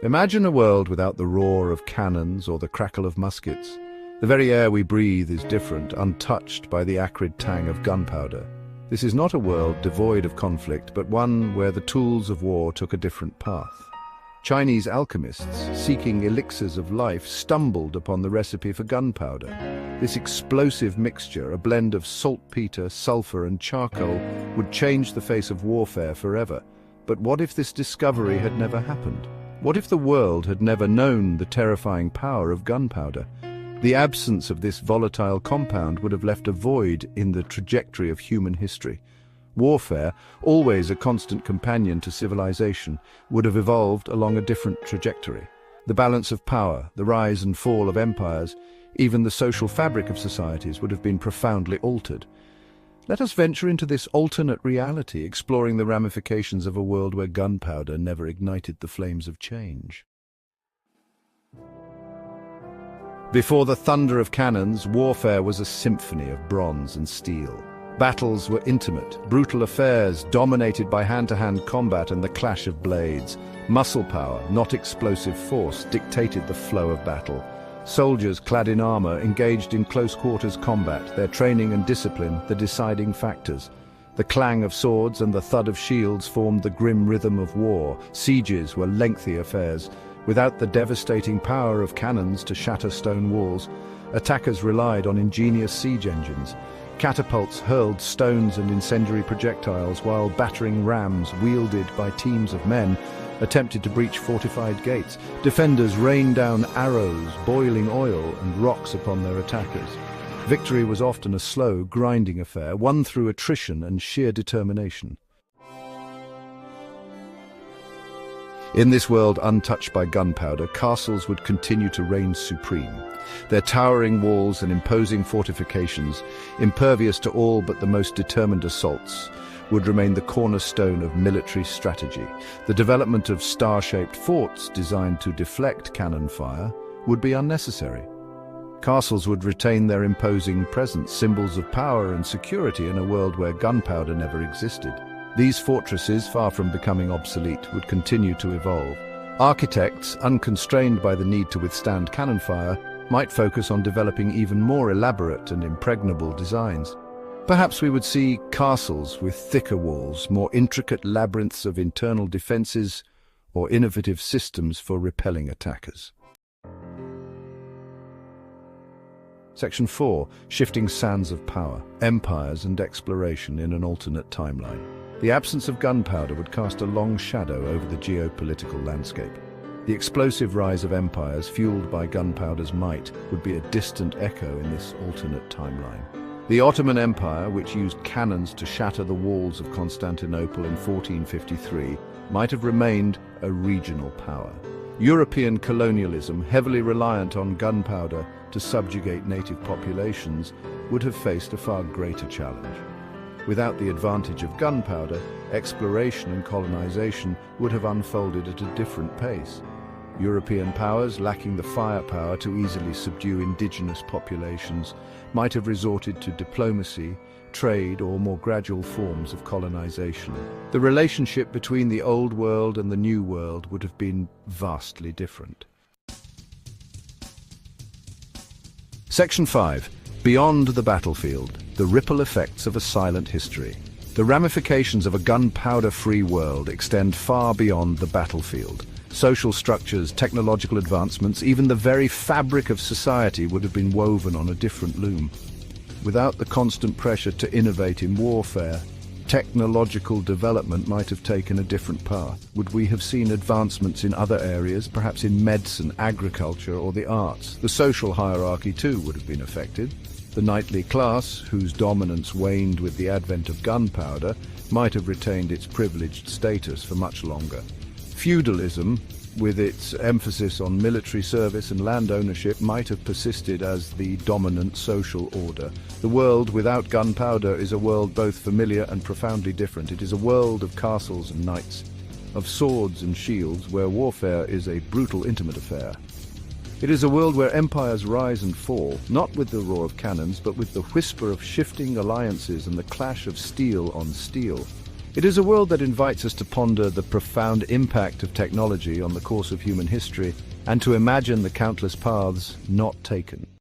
Imagine a world without the roar of cannons or the crackle of muskets. The very air we breathe is different, untouched by the acrid tang of gunpowder. This is not a world devoid of conflict, but one where the tools of war took a different path. Chinese alchemists, seeking elixirs of life, stumbled upon the recipe for gunpowder. This explosive mixture, a blend of saltpeter, sulfur, and charcoal, would change the face of warfare forever. But what if this discovery had never happened? What if the world had never known the terrifying power of gunpowder? The absence of this volatile compound would have left a void in the trajectory of human history. Warfare, always a constant companion to civilization, would have evolved along a different trajectory. The balance of power, the rise and fall of empires, even the social fabric of societies would have been profoundly altered. Let us venture into this alternate reality, exploring the ramifications of a world where gunpowder never ignited the flames of change. Before the thunder of cannons, warfare was a symphony of bronze and steel. Battles were intimate, brutal affairs dominated by hand-to-hand combat and the clash of blades. Muscle power, not explosive force, dictated the flow of battle. Soldiers clad in armor engaged in close-quarters combat, their training and discipline the deciding factors. The clang of swords and the thud of shields formed the grim rhythm of war. Sieges were lengthy affairs. Without the devastating power of cannons to shatter stone walls, attackers relied on ingenious siege engines. Catapults hurled stones and incendiary projectiles, while battering rams, wielded by teams of men, attempted to breach fortified gates. Defenders rained down arrows, boiling oil, and rocks upon their attackers. Victory was often a slow, grinding affair, won through attrition and sheer determination. In this world untouched by gunpowder, castles would continue to reign supreme. Their towering walls and imposing fortifications, impervious to all but the most determined assaults, would remain the cornerstone of military strategy. The development of star-shaped forts designed to deflect cannon fire would be unnecessary. Castles would retain their imposing presence, symbols of power and security in a world where gunpowder never existed. These fortresses, far from becoming obsolete, would continue to evolve. Architects, unconstrained by the need to withstand cannon fire, might focus on developing even more elaborate and impregnable designs. Perhaps we would see castles with thicker walls, more intricate labyrinths of internal defenses, or innovative systems for repelling attackers. Section 4. Shifting sands of power, empires and exploration in an alternate timeline. The absence of gunpowder would cast a long shadow over the geopolitical landscape. The explosive rise of empires fueled by gunpowder's might would be a distant echo in this alternate timeline. The Ottoman Empire, which used cannons to shatter the walls of Constantinople in 1453, might have remained a regional power. European colonialism, heavily reliant on gunpowder to subjugate native populations, would have faced a far greater challenge. Without the advantage of gunpowder, exploration and colonization would have unfolded at a different pace. European powers, lacking the firepower to easily subdue indigenous populations, might have resorted to diplomacy, trade, or more gradual forms of colonization. The relationship between the Old World and the New World would have been vastly different. Section 5. Beyond the battlefield, the ripple effects of a silent history. The ramifications of a gunpowder-free world extend far beyond the battlefield. Social structures, technological advancements, even the very fabric of society would have been woven on a different loom. Without the constant pressure to innovate in warfare, technological development might have taken a different path. Would we have seen advancements in other areas, perhaps in medicine, agriculture, or the arts? The social hierarchy too would have been affected. The knightly class, whose dominance waned with the advent of gunpowder, might have retained its privileged status for much longer. Feudalism, with its emphasis on military service and land ownership, might have persisted as the dominant social order. The world without gunpowder is a world both familiar and profoundly different. It is a world of castles and knights, of swords and shields, where warfare is a brutal, intimate affair. It is a world where empires rise and fall, not with the roar of cannons, but with the whisper of shifting alliances and the clash of steel on steel. It is a world that invites us to ponder the profound impact of technology on the course of human history and to imagine the countless paths not taken.